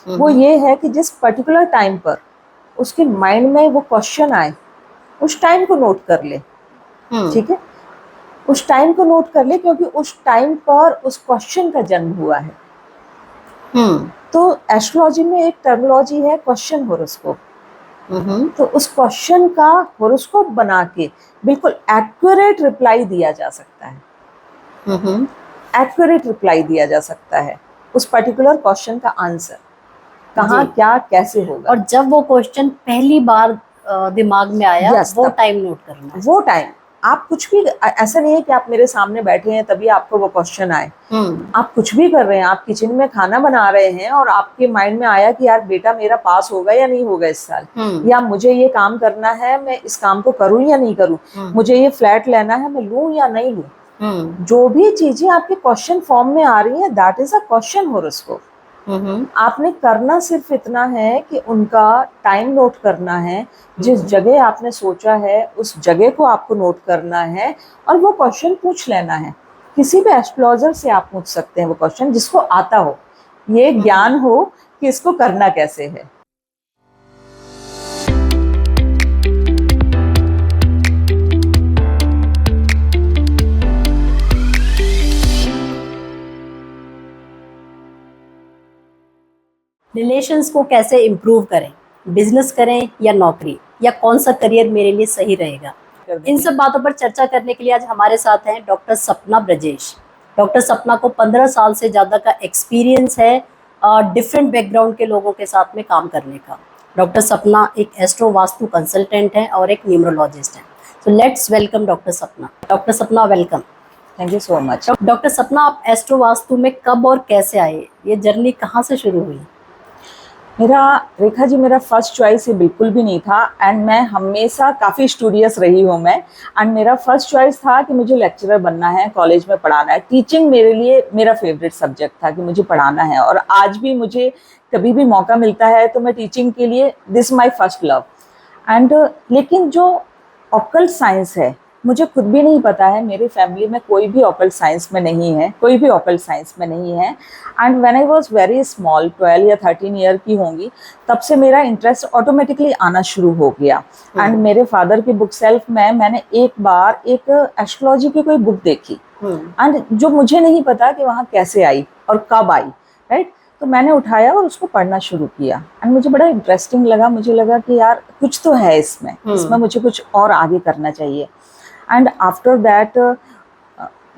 वो ये है कि जिस पर्टिकुलर टाइम पर उसके माइंड में वो क्वेश्चन आए, उस टाइम को नोट कर ले। ठीक है, उस टाइम को नोट कर ले, क्योंकि उस टाइम पर उस क्वेश्चन का जन्म हुआ है। तो एस्ट्रोलॉजी में एक टर्मिनोलॉजी है क्वेश्चन होरोस्कोप। तो उस क्वेश्चन का होरोस्कोप बना के बिल्कुल एक्यूरेट रिप्लाई दिया जा सकता है। एक्यूरेट रिप्लाई दिया जा सकता है उस पर्टिकुलर क्वेश्चन का आंसर कहाँ क्या कैसे होगा। और जब वो क्वेश्चन पहली बार दिमाग में आया, वो टाइम नोट करना है। वो टाइम आप कुछ भी, ऐसा नहीं है कि आप मेरे सामने बैठे हैं तभी आपको वो क्वेश्चन आए। आप कुछ भी कर रहे हैं, आप किचन में खाना बना रहे हैं और आपके माइंड में आया कि यार बेटा मेरा पास होगा या नहीं होगा इस साल, या मुझे ये काम करना है, मैं इस काम को करूं या नहीं करूं, मुझे ये फ्लैट लेना है, मैं लूं या नहीं लूं। जो भी चीजें आपके क्वेश्चन फॉर्म में आ रही है, that is a question horoscope. आपने करना सिर्फ इतना है कि उनका टाइम नोट करना है, जिस जगह आपने सोचा है उस जगह को आपको नोट करना है और वो क्वेश्चन पूछ लेना है। किसी भी एस्ट्रोलॉजर से आप पूछ सकते हैं वो क्वेश्चन, जिसको आता हो, ये ज्ञान हो कि इसको करना कैसे है। रिलेशंस को कैसे इम्प्रूव करें, बिजनेस करें या नौकरी, या कौन सा करियर मेरे लिए सही रहेगा, इन सब बातों पर चर्चा करने के लिए आज हमारे साथ हैं डॉक्टर सपना ब्रजेश। डॉक्टर सपना को 15 साल से ज़्यादा का एक्सपीरियंस है डिफरेंट बैकग्राउंड के लोगों के साथ में काम करने का। डॉक्टर सपना एक एस्ट्रो वास्तु कंसल्टेंट हैं और एक न्यूमरोलॉजिस्ट हैं। तो लेट्स वेलकम डॉक्टर सपना। डॉक्टर सपना, welcome. Thank you so much. Doctor सपना, आप एस्ट्रो वास्तु में कब और कैसे आए, ये जर्नी कहाँ से शुरू हुई? रेखा जी, मेरा फर्स्ट चॉइस ये बिल्कुल भी नहीं था, एंड मैं हमेशा काफ़ी स्टूडियस रही हूँ मैं। एंड मेरा फर्स्ट चॉइस था कि मुझे लेक्चरर बनना है, कॉलेज में पढ़ाना है। टीचिंग मेरे लिए मेरा फेवरेट सब्जेक्ट था कि मुझे पढ़ाना है, और आज भी मुझे कभी भी मौका मिलता है तो मैं टीचिंग के लिए, this my first love. And लेकिन जो ऑकल्ट साइंस है, मुझे खुद भी नहीं पता है, मेरी फैमिली में कोई भी ऑकल्ट साइंस में नहीं है, कोई भी ऑकल्ट साइंस में नहीं है। And when I was very small, 12 या 13 ईयर की होंगी, तब से मेरा इंटरेस्ट ऑटोमेटिकली आना शुरू हो गया। एंड मेरे फादर की बुक सेल्फ में मैंने एक बार एक एस्ट्रोलॉजी की कोई बुक देखी, एंड जो मुझे नहीं पता कि वहाँ कैसे आई और कब आई, राइट। तो मैंने उठाया और उसको पढ़ना शुरू किया, एंड मुझे बड़ा इंटरेस्टिंग लगा। मुझे लगा कि यार कुछ तो है इसमें, इसमें मुझे कुछ और आगे करना चाहिए। एंड आफ्टर दैट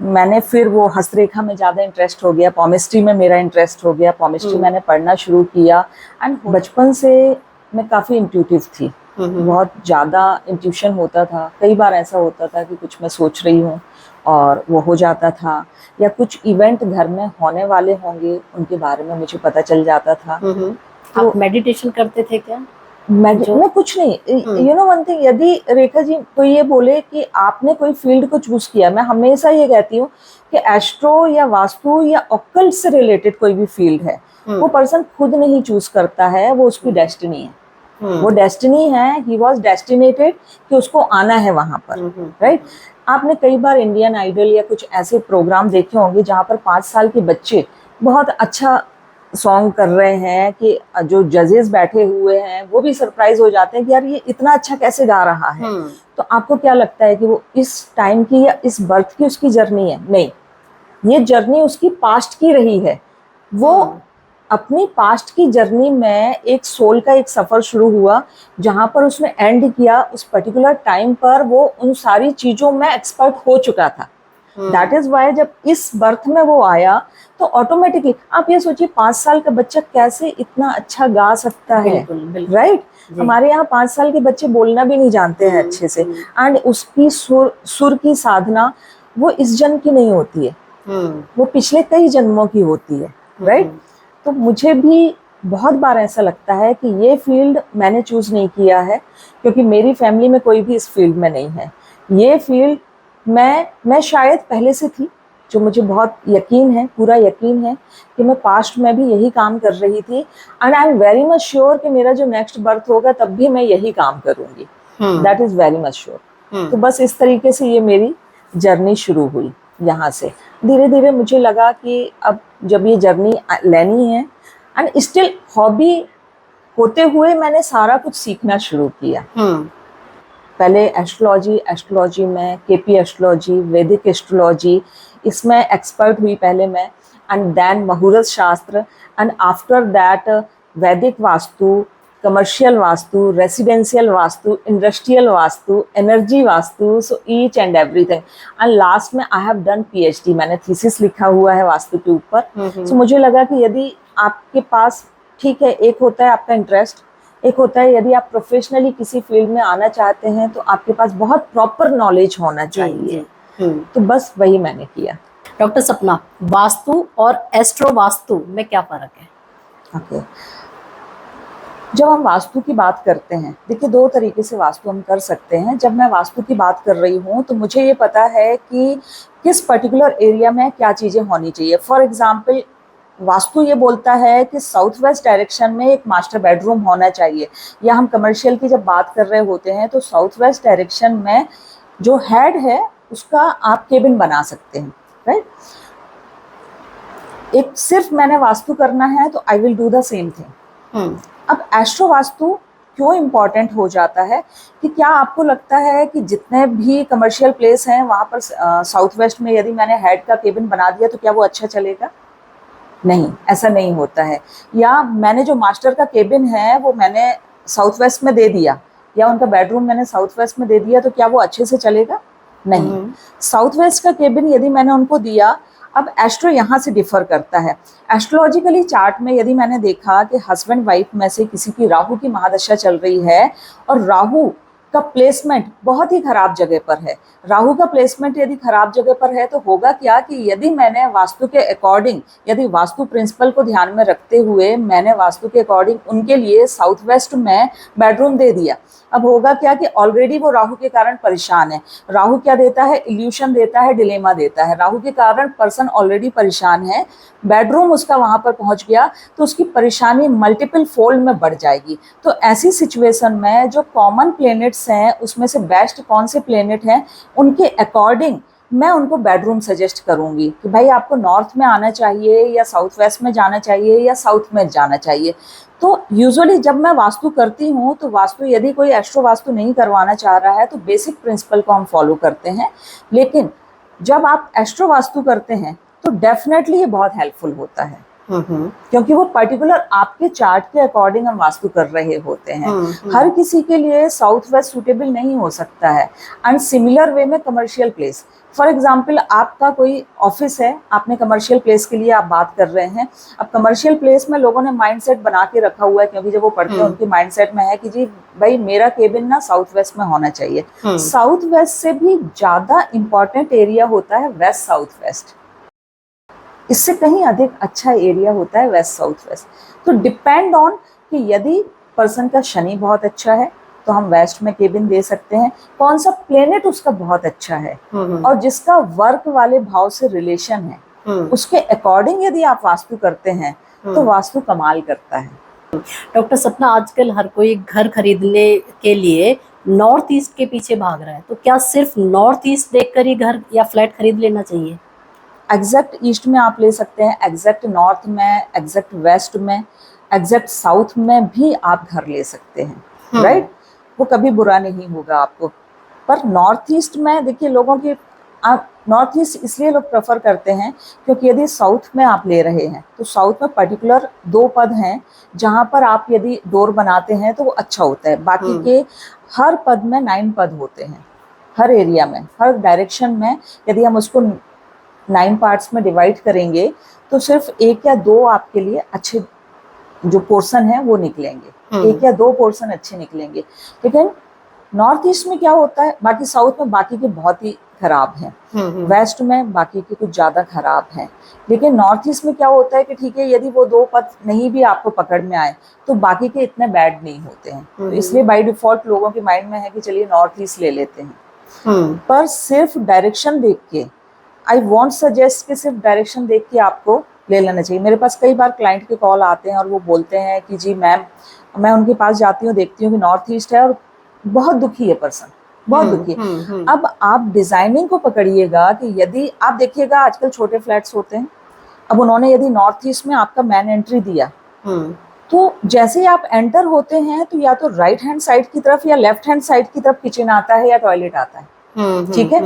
मैंने फिर वो हस्तरेखा में ज़्यादा इंटरेस्ट हो गया, पॉमिस्ट्री में मेरा इंटरेस्ट हो गया, पॉमिस्ट्री मैंने पढ़ना शुरू किया। एंड बचपन से मैं काफ़ी इंट्यूटिव थी, बहुत ज़्यादा इंट्यूशन होता था। कई बार ऐसा होता था कि कुछ मैं सोच रही हूँ और वो हो जाता था, या कुछ इवेंट घर में होने वाले होंगे उनके बारे में मुझे पता चल जाता था। तो आप मेडिटेशन करते थे क्या? मैं कुछ नहीं, यू नो वन थिंग, यदि रेखा जी कोई ये बोले कि आपने कोई फील्ड को चूज किया, मैं हमेशा ये कहती हूँ कि एस्ट्रो या वास्तु या ऑकल्ट से रिलेटेड कोई भी फील्ड है, वो पर्सन खुद नहीं चूज करता है, वो उसकी डेस्टिनी है। वो डेस्टिनी है, ही वॉज डेस्टिनेटेड कि उसको आना है वहां पर, राइट। आपने कई बार इंडियन आइडल या कुछ ऐसे प्रोग्राम देखे होंगे जहाँ पर 5 साल के बच्चे बहुत अच्छा सॉन्ग कर रहे हैं, कि जो जजेस बैठे हुए हैं वो भी सरप्राइज हो जाते हैं कि यार ये इतना अच्छा कैसे गा रहा है। तो आपको क्या लगता है कि वो इस टाइम की या इस बर्थ की उसकी जर्नी है? नहीं, ये जर्नी उसकी पास्ट की रही है। वो अपनी पास्ट की जर्नी में एक सोल का एक सफर शुरू हुआ, जहां पर उसने एंड किया उस पर्टिकुलर टाइम पर, वो उन सारी चीजों में एक्सपर्ट हो चुका था। दैट इज वाई जब इस बर्थ में वो आया तो ऑटोमेटिकली आप ये सोचिए 5 साल का बच्चा कैसे इतना अच्छा गा सकता है, राइट। हमारे यहाँ 5 साल के बच्चे बोलना भी नहीं जानते हैं अच्छे से, एंड उसकी सुर की साधना वो इस जन्म की नहीं होती है, वो पिछले कई जन्मों की होती है, राइट। तो मुझे भी बहुत बार ऐसा लगता है कि ये फील्ड मैंने चूज नहीं किया है, क्योंकि मेरी फैमिली में कोई भी इस फील्ड में नहीं है। ये फील्ड मैं शायद पहले से थी, जो मुझे बहुत यकीन है, पूरा यकीन है कि मैं पास्ट में भी यही काम कर रही थी, and I am very much sure कि मेरा जो नेक्स्ट बर्थ होगा तब भी मैं यही काम करूंगी, that is very much sure. तो बस इस तरीके से ये मेरी जर्नी शुरू हुई। यहाँ से धीरे धीरे मुझे लगा कि अब जब ये जर्नी लेनी है, एंड स्टिल हॉबी होते हुए मैंने सारा कुछ सीखना शुरू किया। पहले एस्ट्रोलॉजी में केपी एस्ट्रोलॉजी, वैदिक एस्ट्रोलॉजी, इसमें एक्सपर्ट हुई पहले मैं, एंड देन मुहूर्त शास्त्र, एंड आफ्टर दैट वैदिक vastu, commercial vastu, residential vastu, industrial vastu, energy vastu, so each and everything. And last में आई हैव डन पीएचडी, मैंने थीसिस लिखा हुआ है वास्तु के ऊपर। सो मुझे लगा कि यदि आपके पास, ठीक है, एक होता है आपका इंटरेस्ट, एक होता है यदि आप प्रोफेशनली किसी फील्ड में आना चाहते हैं तो आपके पास बहुत प्रॉपर नॉलेज होना चाहिए। तो बस वही मैंने किया। डॉक्टर सपना, वास्तु और एस्ट्रो वास्तु में क्या फर्क है? ओके, जब हम वास्तु की बात करते हैं, देखिए 2 तरीके से वास्तु हम कर सकते हैं। जब मैं वास्तु की बात कर रही हूँ तो मुझे ये पता है कि किस पर्टिकुलर एरिया में क्या चीज़ें होनी चाहिए। फॉर एग्जाम्पल, वास्तु ये बोलता है कि साउथ वेस्ट डायरेक्शन में एक मास्टर बेडरूम होना चाहिए, या हम कमर्शियल की जब बात कर रहे होते हैं तो साउथ वेस्ट डायरेक्शन में जो हेड है उसका आप केबिन बना सकते हैं, राइट। एक सिर्फ मैंने वास्तु करना है तो I will do the same thing. अब एस्ट्रो वास्तु क्यों इम्पॉर्टेंट हो जाता है कि क्या आपको लगता है कि जितने भी कमर्शियल प्लेस हैं वहाँ पर साउथ वेस्ट में यदि मैंने हेड का केबिन बना दिया तो क्या वो अच्छा चलेगा? नहीं, ऐसा नहीं होता है। या मैंने जो मास्टर का केबिन है वो मैंने साउथ वेस्ट में दे दिया, या उनका बेडरूम मैंने साउथ वेस्ट में दे दिया, तो क्या वो अच्छे से चलेगा? नहीं। साउथ वेस्ट का केबिन यदि मैंने उनको दिया, अब एस्ट्रो यहाँ से डिफर करता है। एस्ट्रोलॉजिकली चार्ट में यदि मैंने देखा कि हस्बैंड वाइफ में से किसी की राहु की महादशा चल रही है और राहु का प्लेसमेंट बहुत ही खराब जगह पर है, राहु का प्लेसमेंट यदि खराब जगह पर है तो होगा क्या कि यदि मैंने वास्तु के अकॉर्डिंग, यदि वास्तु प्रिंसिपल को ध्यान में रखते हुए मैंने वास्तु के अकॉर्डिंग उनके लिए साउथ वेस्ट में बेडरूम दे दिया, अब होगा क्या कि ऑलरेडी वो राहु के कारण परेशान है। राहु क्या देता है? इल्यूशन देता है, डिलेमा देता है। राहु के कारण पर्सन ऑलरेडी परेशान है, बेडरूम उसका वहां पर पहुंच गया तो उसकी परेशानी मल्टीपल फोल्ड में बढ़ जाएगी। तो ऐसी सिचुएशन में जो कॉमन प्लेनेट्स हैं उसमें से बेस्ट कौन से प्लेनेट हैं, उनके अकॉर्डिंग मैं उनको बेडरूम सजेस्ट करूंगी कि भाई आपको नॉर्थ में आना चाहिए या साउथ वेस्ट में जाना चाहिए या साउथ में जाना चाहिए। तो यूजुअली जब मैं वास्तु करती हूँ तो वास्तु, यदि कोई एस्ट्रो वास्तु नहीं करवाना चाह रहा है तो बेसिक प्रिंसिपल को हम फॉलो करते हैं, लेकिन जब आप एस्ट्रो वास्तु करते हैं तो डेफिनेटली ये बहुत हेल्पफुल होता है, क्योंकि वो पर्टिकुलर आपके चार्ट के अकॉर्डिंग हम वास्तु कर रहे होते हैं। हर किसी के लिए साउथ वेस्ट सूटेबल नहीं हो सकता है। एंड सिमिलर वे में कमर्शियल प्लेस, फॉर एग्जाम्पल आपका कोई ऑफिस है, आपने कमर्शियल प्लेस के लिए आप बात कर रहे हैं। अब कमर्शियल प्लेस में लोगों ने माइंडसेट बना के रखा हुआ है, क्योंकि जब वो पढ़ते हैं उनके माइंडसेट में है कि जी भाई मेरा केबिन ना साउथ वेस्ट में होना चाहिए। साउथ वेस्ट से भी ज्यादा इंपॉर्टेंट एरिया होता है वेस्ट साउथ वेस्ट, इससे कहीं अधिक अच्छा एरिया होता है वेस्ट साउथ वेस्ट। तो डिपेंड ऑन कि यदि पर्सन का शनि बहुत अच्छा है तो हम वेस्ट में केबिन दे सकते हैं, कौन सा प्लेनेट उसका बहुत अच्छा है और जिसका वर्क वाले भाव से रिलेशन है उसके अकॉर्डिंग यदि आप वास्तु करते हैं तो वास्तु कमाल करता है। डॉक्टर सपना, आजकल हर कोई घर खरीदने के लिए नॉर्थ ईस्ट के पीछे भाग रहा है, तो क्या सिर्फ नॉर्थ ईस्ट देखकर ही घर या फ्लैट खरीद लेना चाहिए? एग्जैक्ट ईस्ट में आप ले सकते हैं, एग्जैक्ट नॉर्थ में, एग्जैक्ट वेस्ट में, एग्जैक्ट साउथ में भी आप घर ले सकते हैं, राइट। वो कभी बुरा नहीं होगा आपको। पर नॉर्थ ईस्ट में देखिए लोगों की, नॉर्थ ईस्ट इसलिए लोग प्रेफर करते हैं क्योंकि यदि साउथ में आप ले रहे हैं तो साउथ में पर्टिकुलर 2 पद हैं जहाँ पर आप यदि डोर बनाते हैं तो वो अच्छा होता है। बाकी के हर पद में 9 पद होते हैं, हर एरिया में, हर डायरेक्शन में। यदि हम उसको 9 पार्ट्स में डिवाइड करेंगे तो सिर्फ 1 या 2 आपके लिए अच्छे जो पोर्शन है वो निकलेंगे, 1 या 2 पोर्शन अच्छे निकलेंगे। लेकिन नॉर्थ ईस्ट में क्या होता है, बाकी साउथ में बाकी के बहुत ही खराब हैं, वेस्ट में बाकी के कुछ ज्यादा खराब हैं। लेकिन नॉर्थ ईस्ट में क्या होता है कि ठीक है, यदि वो 2 पद नहीं भी आपको पकड़ में आए तो बाकी के इतने बैड नहीं होते हैं। तो इसलिए बाय डिफॉल्ट लोगों के माइंड में है कि चलिए नॉर्थ ईस्ट ले लेते हैं। पर सिर्फ डायरेक्शन देख के, आई वॉन्ट सजेस्ट कि सिर्फ डायरेक्शन देख के आपको ले लेना चाहिए। मेरे पास कई बार क्लाइंट के कॉल आते हैं और वो बोलते हैं कि जी मैम, मैं उनके पास जाती हूँ, देखती हूँ कि नॉर्थ ईस्ट है और बहुत दुखी है पर्सन, बहुत दुखी है। अब आप डिजाइनिंग को पकड़िएगा कि यदि आप देखिएगा आजकल छोटे फ्लैट्स होते हैं, अब उन्होंने यदि नॉर्थ ईस्ट में आपका मैन एंट्री दिया तो जैसे ही आप एंटर होते हैं तो या तो राइट हैंड साइड की तरफ या लेफ्ट हैंड साइड की तरफ किचन आता है या टॉयलेट आता है, ठीक है।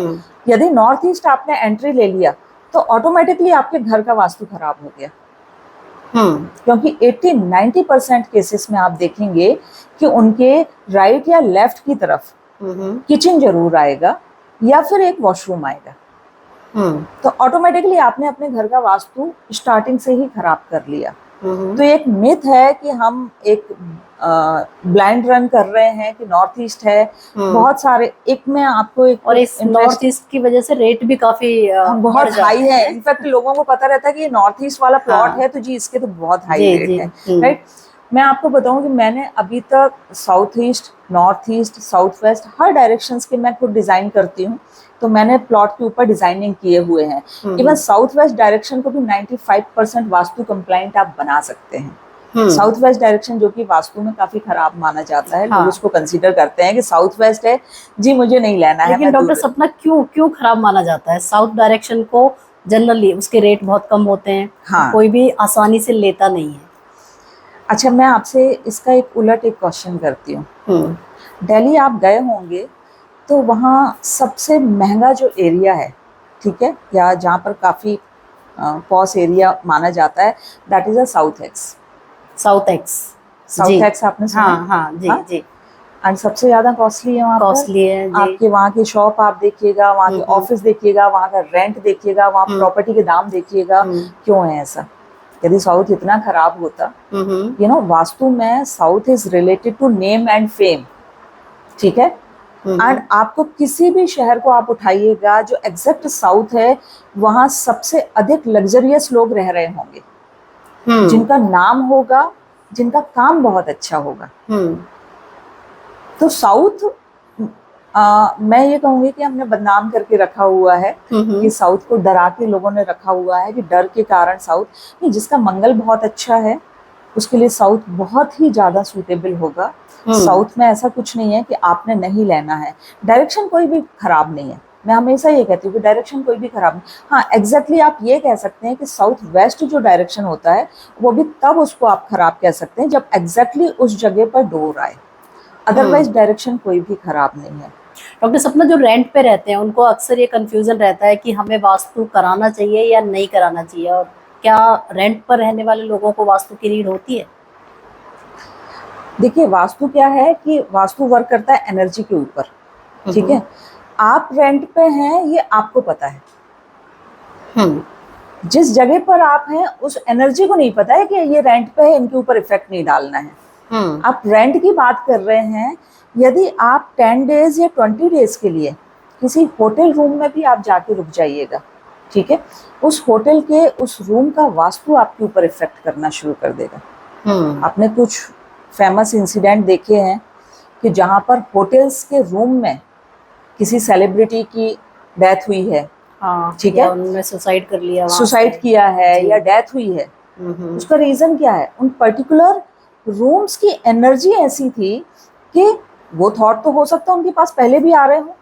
यदि नॉर्थ ईस्ट आपने एंट्री ले लिया तो ऑटोमेटिकली आपके घर का वास्तु खराब हो गया, क्योंकि 80-90% केसेस में आप देखेंगे कि उनके राइट या लेफ्ट की तरफ किचन जरूर आएगा या फिर एक वॉशरूम आएगा। तो ऑटोमेटिकली आपने अपने घर का वास्तु स्टार्टिंग से ही खराब कर लिया। तो एक मिथ है कि हम एक ब्लाइंड रन कर रहे हैं कि नॉर्थ ईस्ट है, बहुत सारे, एक मैं आपको एक, और इस नॉर्थ ईस्ट की वजह से रेट भी काफी बहुत हाई है। इनफैक्ट लोगों को पता रहता है कि ये नॉर्थ ईस्ट वाला प्लॉट है तो जी इसके तो बहुत हाई रेट है, राइट। मैं आपको बताऊं कि मैंने अभी तक south east, north east, south west हर डायरेक्शंस के मैं खुद डिजाइन करती हूँ, तो मैंने प्लॉट के ऊपर डिजाइनिंग किए हुए हैं। इवन साउथ वेस्ट डायरेक्शन को भी 95% वास्तु कंप्लाइंट आप बना सकते हैं। साउथ वेस्ट डायरेक्शन जो कि वास्तु में काफी खराब माना जाता है, लोग उसको कंसीडर करते हैं कि साउथ वेस्ट है जी मुझे नहीं लेना है। लेकिन डॉक्टर सपना क्यों खराब माना जाता है? साउथ डायरेक्शन को जनरली उसके रेट बहुत कम होते हैं, तो कोई भी आसानी से लेता नहीं है। अच्छा, मैं आपसे इसका एक उलट एक क्वेश्चन करती हूँ। दिल्ली आप गए होंगे तो वहाँ सबसे महंगा जो एरिया है, ठीक है, या जहाँ पर काफ़ी पॉस एरिया माना जाता है, that is a south x. South x आपने सुना? हाँ, जी। एंड सबसे ज़्यादा कॉस्टली है वहाँ कॉस्टली है जी। आपके वहाँ की शॉप आप देखिएगा, वहाँ के ऑफिस देखिएगा, वहाँ का रेंट देखिएगा, वहाँ प्रॉपर्टी के दाम देखिएगा। क्यों है ऐसा? यदि साउथ इतना खराब होता, वास्तु में south is related to name and fame, ठीक है। एंड आपको किसी भी शहर को आप उठाइएगा जो एग्जैक्ट साउथ है, वहां सबसे अधिक लग्जरियस लोग रह रहे होंगे, जिनका नाम होगा, जिनका काम बहुत अच्छा होगा। तो साउथ मैं ये कहूंगी कि हमने बदनाम करके रखा हुआ है कि साउथ को डरा के लोगों ने रखा हुआ है कि डर के कारण साउथ नहीं, जिसका मंगल बहुत अच्छा है उसके लिए साउथ बहुत ही ज्यादा सूटेबल होगा। साउथ में ऐसा कुछ नहीं है कि आपने नहीं लेना है। डायरेक्शन कोई भी खराब नहीं है, मैं हमेशा ये कहती हूँ कि डायरेक्शन कोई भी खराब नहीं। हाँ, एग्जैक्टली आप ये कह सकते हैं कि साउथ वेस्ट जो डायरेक्शन होता है वो भी तब उसको आप खराब कह सकते हैं जब एग्जैक्टली उस जगह पर डोर आए, अदरवाइज डायरेक्शन कोई भी खराब नहीं है। डॉक्टर सपना, जो रेंट पे रहते हैं उनको अक्सर ये कंफ्यूजन रहता है कि हमें वास्तु कराना चाहिए या नहीं कराना चाहिए, और क्या रेंट पर रहने वाले लोगों को वास्तु की नीड होती है? देखिए, वास्तु क्या है कि वास्तु वर्क करता है एनर्जी के ऊपर, ठीक है। आप रेंट पे हैं ये आपको पता है, जिस जगह पर आप हैं उस एनर्जी को नहीं पता है कि ये रेंट पे है, इनके ऊपर इफेक्ट नहीं डालना है। आप रेंट की बात कर रहे हैं, यदि आप 10 डेज या 20 डेज के लिए किसी होटल रूम में भी आप जाके रुक जाइएगा, ठीक है, उस होटल के उस रूम का वास्तु आपके ऊपर इफेक्ट करना शुरू कर देगा। आपने कुछ फेमस इंसिडेंट देखे हैं कि जहाँ पर होटल्स के रूम में किसी सेलिब्रिटी की डेथ हुई है, ठीक है, उन्होंने सुसाइड कर लिया, सुसाइड किया है या डेथ हुई है, उसका रीजन क्या है? उन पर्टिकुलर रूम्स की एनर्जी ऐसी थी कि वो थॉट तो हो सकता है उनके पास पहले भी आ रहे हो,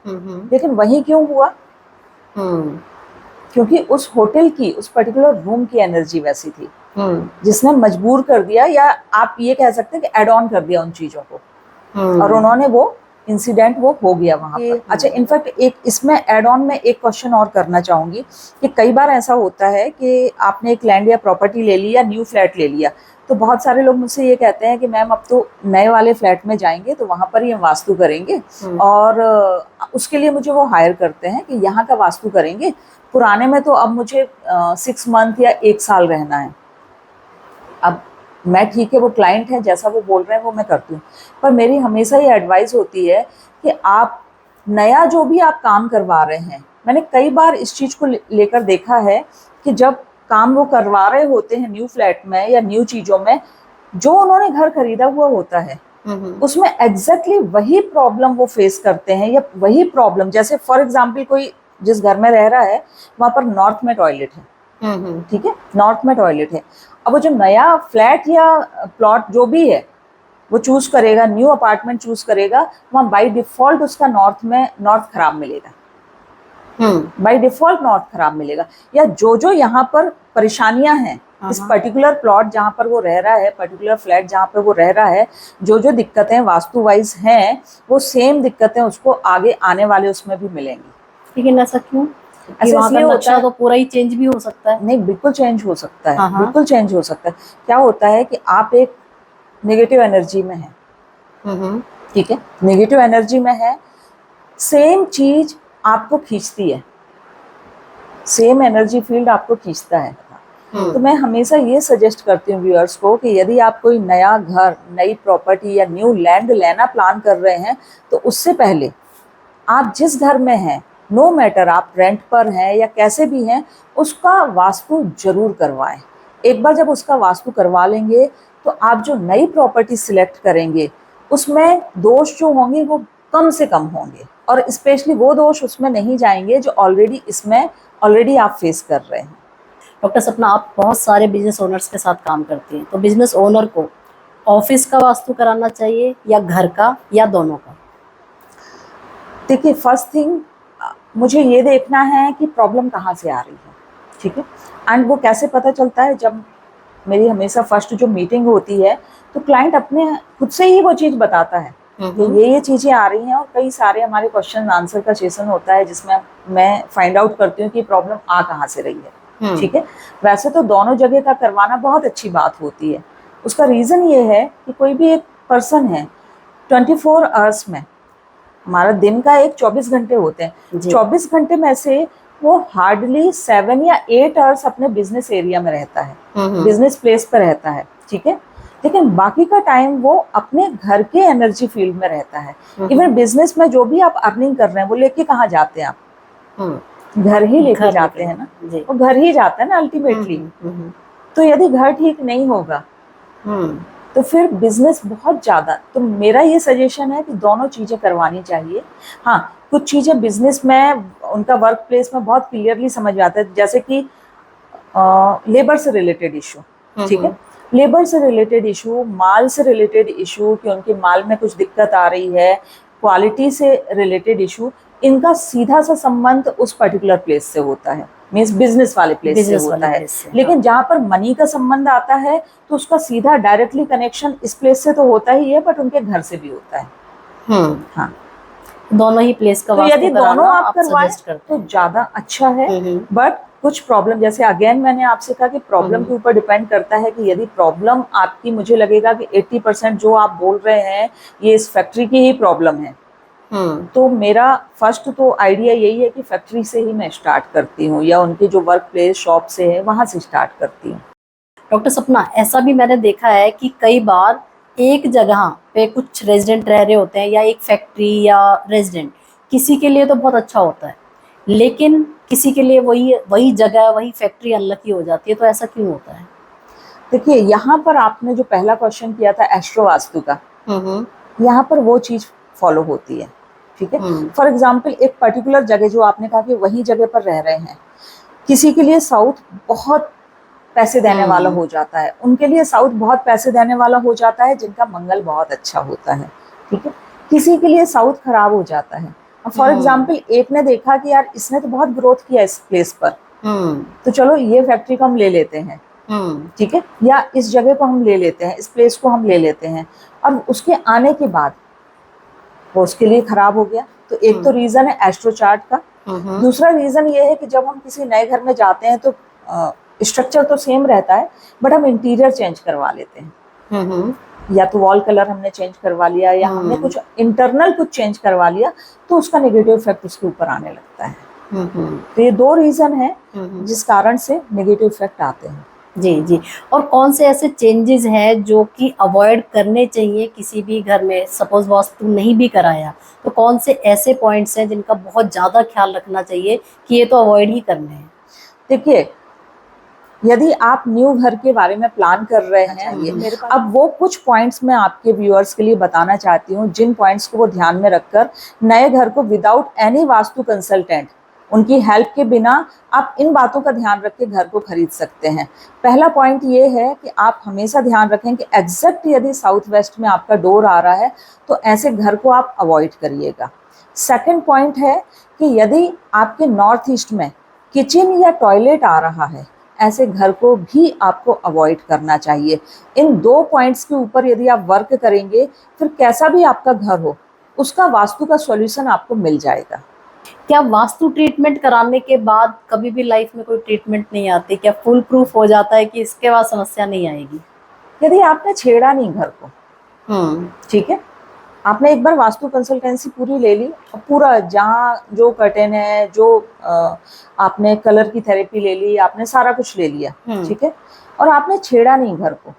लेकिन वही क्यों हुआ? क्योंकि उस होटल की, उस पर्टिकुलर रूम की एनर्जी वैसी थी जिसने मजबूर कर दिया, या आप ये कह सकते हैं कि एड ऑन कर दिया उन चीजों को, और उन्होंने वो इंसिडेंट वो हो गया वहां पर। अच्छा, इनफैक्ट एक इसमें एड ऑन में एक क्वेश्चन और करना चाहूंगी कि कई बार ऐसा होता है कि आपने एक लैंड या प्रॉपर्टी ले ली या न्यू फ्लैट ले लिया, तो बहुत सारे लोग मुझसे ये कहते हैं कि मैम अब तो नए वाले फ्लैट में जाएंगे तो वहां पर ही हम वास्तु करेंगे, और उसके लिए मुझे वो हायर करते हैं कि यहाँ का वास्तु करेंगे, पुराने में तो अब मुझे 6 मंथ या 1 साल रहना है। अब मैं, ठीक है, वो क्लाइंट है, जैसा वो बोल रहे हैं वो मैं करती हूँ, पर मेरी हमेशा ये एडवाइस होती है कि आप नया जो भी आप काम करवा रहे हैं, मैंने कई बार इस चीज़ को लेकर देखा है कि जब काम वो करवा रहे होते हैं न्यू फ्लैट में या न्यू चीज़ों में, जो उन्होंने घर खरीदा हुआ होता है उसमें एग्जैक्टली वही प्रॉब्लम वो फेस करते हैं, या वही प्रॉब्लम, जैसे फॉर एग्जाम्पल कोई जिस घर में रह रहा है वहाँ पर नॉर्थ में टॉयलेट है, ठीक है, नॉर्थ में टॉयलेट है। अब वो जो नया फ्लैट या प्लॉट जो भी है वो चूज करेगा, न्यू अपार्टमेंट चूज करेगा, वहाँ बाय डिफॉल्ट उसका नॉर्थ में नॉर्थ खराब मिलेगा, बाय डिफॉल्ट नॉर्थ खराब मिलेगा। या जो जो यहाँ पर परेशानियां हैं इस पर्टिकुलर प्लॉट जहाँ पर वो रह रहा है, पर्टिकुलर फ्लैट जहाँ पर वो रह रहा है, जो जो दिक्कतें वास्तु वाइज हैं वो सेम दिक्कतें उसको आगे आने वाले उसमें भी मिलेंगी। लेकिन ऐसा क्यों? ऐसा इसलिए होता है, तो पूरा ही चेंज भी हो सकता है। नहीं बिल्कुल चेंज हो सकता है, हाँ। बिल्कुल चेंज हो सकता है। क्या होता है कि आप एक नेगेटिव एनर्जी में है, ठीक है, नेगेटिव एनर्जी में है, सेम चीज आपको खींचती है, सेम एनर्जी फील्ड आपको खींचता है। तो मैं हमेशा ये सजेस्ट करती हूँ व्यूअर्स को कि यदि आप कोई नया घर, नई प्रॉपर्टी या न्यू लैंड लेना प्लान कर रहे हैं तो उससे पहले आप जिस घर में हैं, नो मैटर आप रेंट पर हैं या कैसे भी हैं, उसका वास्तु जरूर करवाएं। एक बार जब उसका वास्तु करवा लेंगे तो आप जो नई प्रॉपर्टी सिलेक्ट करेंगे उसमें दोष जो होंगे वो कम से कम होंगे, और स्पेशली वो दोष उसमें नहीं जाएंगे जो ऑलरेडी आप फेस कर रहे हैं। डॉक्टर सपना, आप बहुत सारे बिजनेस ओनर्स के साथ काम करती हैं, तो बिजनेस ओनर को ऑफिस का वास्तु कराना चाहिए या घर का या दोनों का? देखिए, फर्स्ट थिंग मुझे ये देखना है कि प्रॉब्लम कहाँ से आ रही है, ठीक है, एंड वो कैसे पता चलता है। जब मेरी हमेशा फर्स्ट जो मीटिंग होती है तो क्लाइंट अपने खुद से ही वो चीज़ बताता है कि ये चीज़ें आ रही हैं, और कई सारे हमारे क्वेश्चन आंसर का सेशन होता है जिसमें मैं फाइंड आउट करती हूँ कि प्रॉब्लम आ कहाँ से रही है, ठीक है। वैसे तो दोनों जगह का करवाना बहुत अच्छी बात होती है। उसका रीज़न ये है कि कोई भी एक पर्सन है, 24 आवर्स में हमारा दिन का एक 24 घंटे होते हैं, 24 घंटे में से वो हार्डली 7 या 8 आवर्स अपने बिजनेस एरिया में रहता है, बिजनेस प्लेस पर रहता है, ठीक है। लेकिन बाकी का टाइम वो अपने घर के एनर्जी फील्ड में रहता है। इवन बिजनेस में जो भी आप अर्निंग कर रहे हैं वो लेके कहाँ जाते हैं आप? घर ही लेके जाते हैं ना, वो घर ही जाता है ना अल्टीमेटली। तो यदि घर ठीक नहीं होगा तो फिर बिजनेस बहुत ज़्यादा, तो मेरा ये सजेशन है कि दोनों चीज़ें करवानी चाहिए। हाँ, कुछ चीज़ें बिजनेस में उनका वर्क प्लेस में बहुत क्लियरली समझ में आता है, जैसे कि लेबर से रिलेटेड इशू, ठीक है, लेबर से रिलेटेड इशू, माल से रिलेटेड इशू कि उनके माल में कुछ दिक्कत आ रही है, क्वालिटी से रिलेटेड इशू, इनका सीधा सा संबंध उस पर्टिकुलर प्लेस से होता है, मीन्स बिजनेस वाले प्लेस से होता है। लेकिन जहाँ पर मनी का संबंध आता है तो उसका सीधा डायरेक्टली कनेक्शन इस प्लेस से तो होता ही है, बट उनके घर से भी होता है। हाँ, दोनों ही प्लेस का तो यदि दोनों आप करवाएं तो ज्यादा अच्छा है। बट कुछ प्रॉब्लम, जैसे अगेन मैंने आपसे कहा कि प्रॉब्लम के ऊपर डिपेंड करता है कि यदि प्रॉब्लम आपकी, मुझे लगेगा कि 80% जो आप बोल रहे हैं ये इस फैक्ट्री की ही प्रॉब्लम है, तो मेरा फर्स्ट तो आइडिया यही है कि फैक्ट्री से ही मैं स्टार्ट करती हूँ, या उनकी जो वर्क प्लेस शॉप से है वहां से स्टार्ट करती हूँ। डॉक्टर सपना, ऐसा भी मैंने देखा है कि कई बार एक जगह पे कुछ रेजिडेंट रह रहे होते हैं या एक फैक्ट्री या रेजिडेंट, किसी के लिए तो बहुत अच्छा होता है लेकिन किसी के लिए वही जगह, वही फैक्ट्री अनलकी हो जाती है, तो ऐसा क्यों होता है? देखिए, यहाँ पर आपने जो पहला क्वेश्चन किया था एस्ट्रो वास्तु का, यहाँ पर वो चीज फॉलो होती है, ठीक है। फॉर एग्जाम्पल, एक पर्टिकुलर जगह जो आपने कहा कि वही जगह पर रह रहे हैं, किसी के लिए साउथ बहुत पैसे देने वाला हो जाता है, उनके लिए साउथ बहुत पैसे देने वाला हो जाता है जिनका मंगल बहुत अच्छा होता है, ठीक है। किसी के लिए साउथ खराब हो जाता है। फॉर एग्जाम्पल, एक ने देखा कि यार इसने तो बहुत ग्रोथ किया इस प्लेस पर, तो चलो ये फैक्ट्री को हम ले लेते हैं, ठीक है, या इस जगह को हम ले लेते हैं, इस प्लेस को हम ले लेते हैं। अब उसके आने के बाद वो उसके लिए खराब हो गया, तो एक तो रीजन है एस्ट्रो चार्ट का। दूसरा रीजन ये है कि जब हम किसी नए घर में जाते हैं तो स्ट्रक्चर तो सेम रहता है, बट हम इंटीरियर चेंज करवा लेते हैं, या तो वॉल कलर हमने चेंज करवा लिया या हमने कुछ इंटरनल कुछ चेंज करवा लिया, तो उसका नेगेटिव इफेक्ट उसके ऊपर आने लगता है। तो ये दो रीजन है जिस कारण से नेगेटिव इफेक्ट आते हैं। जी। और कौन से ऐसे चेंजेस हैं जो कि अवॉइड करने चाहिए किसी भी घर में? सपोज वास्तु नहीं भी कराया तो कौन से ऐसे पॉइंट्स हैं जिनका बहुत ज़्यादा ख्याल रखना चाहिए कि ये तो अवॉइड ही करने हैं? देखिए, यदि आप न्यू घर के बारे में प्लान कर रहे हैं, अब वो कुछ पॉइंट्स मैं आपके व्यूअर्स के लिए बताना चाहती हूँ, जिन पॉइंट्स को वो ध्यान में रखकर नए घर को विदाउट एनी वास्तु कंसल्टेंट, उनकी हेल्प के बिना आप इन बातों का ध्यान रख के घर को खरीद सकते हैं। पहला पॉइंट ये है कि आप हमेशा ध्यान रखें कि एग्जैक्ट यदि साउथ वेस्ट में आपका डोर आ रहा है तो ऐसे घर को आप अवॉइड करिएगा। सेकंड पॉइंट है कि यदि आपके नॉर्थ ईस्ट में किचन या टॉयलेट आ रहा है, ऐसे घर को भी आपको अवॉइड करना चाहिए। इन 2 पॉइंट्स के ऊपर यदि आप वर्क करेंगे, फिर कैसा भी आपका घर हो, उसका वास्तु का सॉल्यूशन आपको मिल जाएगा। क्या वास्तु ट्रीटमेंट कराने के बाद कभी भी लाइफ में कोई ट्रीटमेंट नहीं आती? क्या फुल प्रूफ हो जाता है कि इसके बाद समस्या नहीं आएगी? यदि आपने छेड़ा नहीं घर को, ठीक है, आपने एक बार वास्तु कंसल्टेंसी पूरी ले ली और पूरा जहाँ जो कर्टेन है, जो आपने कलर की थेरेपी ले ली, आपने सारा कुछ ले लिया, ठीक है, और आपने छेड़ा नहीं घर को,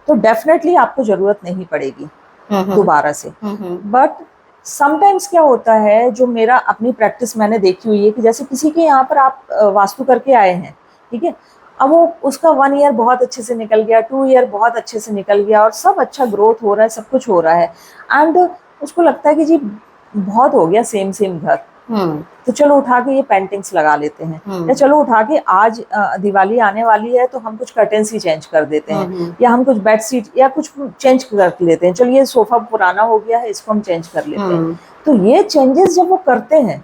तो डेफिनेटली आपको जरूरत नहीं पड़ेगी दोबारा से। बट समटाइम्स क्या होता है, जो मेरा अपनी प्रैक्टिस मैंने देखी हुई है, कि जैसे किसी के यहाँ पर आप वास्तु करके आए हैं, ठीक है, अब वो उसका 1 ईयर बहुत अच्छे से निकल गया, 2 ईयर बहुत अच्छे से निकल गया और सब अच्छा ग्रोथ हो रहा है, सब कुछ हो रहा है, एंड उसको लगता है कि जी बहुत हो गया सेम सेम घर, तो चलो उठा के ये पेंटिंग्स लगा लेते हैं, या चलो उठा के आज दिवाली आने वाली है तो हम कुछ कर्टेन्स ही चेंज कर देते हैं, या हम कुछ बेड सीट या कुछ चेंज कर लेते हैं, चलो ये सोफा पुराना हो गया है, इसको हम चेंज कर लेते हैं। तो ये चेंजेस जब वो करते हैं,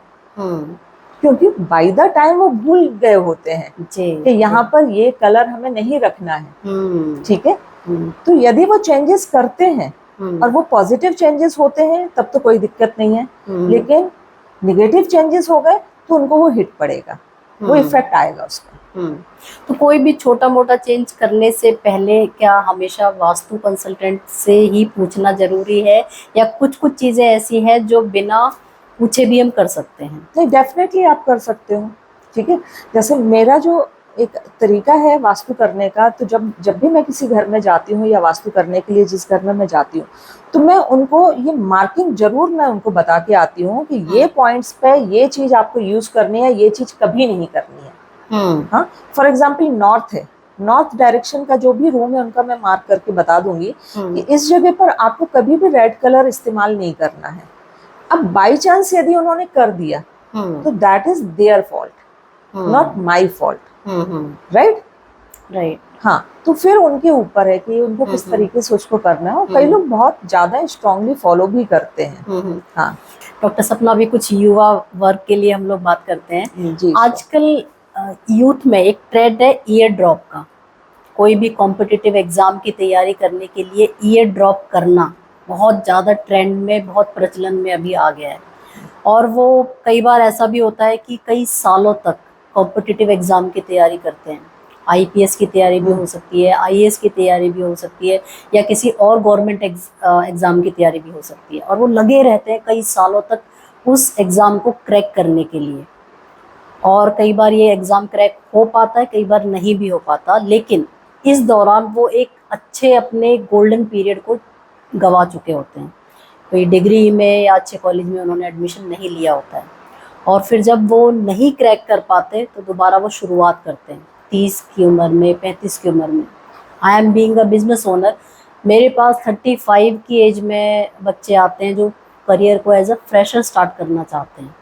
क्योंकि बाय द टाइम वो भूल गए होते हैं कि यहाँ पर ये कलर हमें नहीं रखना है, ठीक है, तो यदि वो चेंजेस करते हैं और वो पॉजिटिव चेंजेस होते हैं, तब तो कोई दिक्कत नहीं है, लेकिन निगेटिव चेंजेस हो गए तो उनको वो हिट पड़ेगा, वो इफेक्ट आएगा उसका। तो कोई भी छोटा मोटा चेंज करने से पहले क्या हमेशा वास्तु कंसल्टेंट से ही पूछना जरूरी है, या कुछ कुछ चीजें ऐसी हैं जो बिना पूछे भी हम कर सकते हैं? नहीं, डेफिनेटली आप कर सकते हो, ठीक है। जैसे मेरा जो एक तरीका है वास्तु करने का, तो जब भी मैं किसी घर में जाती हूँ या वास्तु करने के लिए जिस घर में मैं जाती हूँ, तो मैं उनको ये मार्किंग जरूर मैं उनको बता के आती हूँ कि ये पॉइंट्स पे ये चीज आपको यूज करनी है, ये चीज कभी नहीं करनी है। हाँ, फॉर एग्जाम्पल नॉर्थ है, नॉर्थ डायरेक्शन का जो भी रूम है उनका मैं मार्क करके बता दूंगी कि इस जगह पर आपको कभी भी रेड कलर इस्तेमाल नहीं करना है। अब बाई चांस यदि उन्होंने कर दिया तो that is their fault, not my fault, right. हाँ, तो फिर उनके ऊपर है कि उनको किस तरीके से उसको करना है, और कई लोग बहुत ज्यादा स्ट्रांगली फॉलो भी करते हैं। हाँ डॉक्टर सपना, अभी कुछ युवा वर्ग के लिए हम लोग बात करते हैं जी। आजकल यूथ में एक ट्रेंड है ईयर ड्रॉप का। कोई भी कॉम्पिटिटिव एग्जाम की तैयारी करने के लिए ईयर ड्रॉप करना बहुत ज़्यादा ट्रेंड में, बहुत प्रचलन में अभी आ गया है। और वो कई बार ऐसा भी होता है कि कई सालों तक कॉम्पिटिटिव एग्जाम की तैयारी करते हैं। आईपीएस की तैयारी भी हो सकती है, आईएएस की तैयारी भी हो सकती है, या किसी और गवर्नमेंट एग्जाम की तैयारी भी हो सकती है, और वो लगे रहते हैं कई सालों तक उस एग्ज़ाम को क्रैक करने के लिए। और कई बार ये एग्ज़ाम क्रैक हो पाता है, कई बार नहीं भी हो पाता, लेकिन इस दौरान वो एक अच्छे अपने गोल्डन पीरियड को गवा चुके होते हैं। कोई डिग्री में या अच्छे कॉलेज में उन्होंने एडमिशन नहीं लिया होता है, और फिर जब वो नहीं क्रैक कर पाते तो दोबारा वो शुरुआत करते हैं 30 की उम्र में, 35 की उम्र में। I am being a business owner, मेरे पास 35 की एज में बच्चे आते हैं जो करियर को एज अ फ्रेशर स्टार्ट करना चाहते हैं।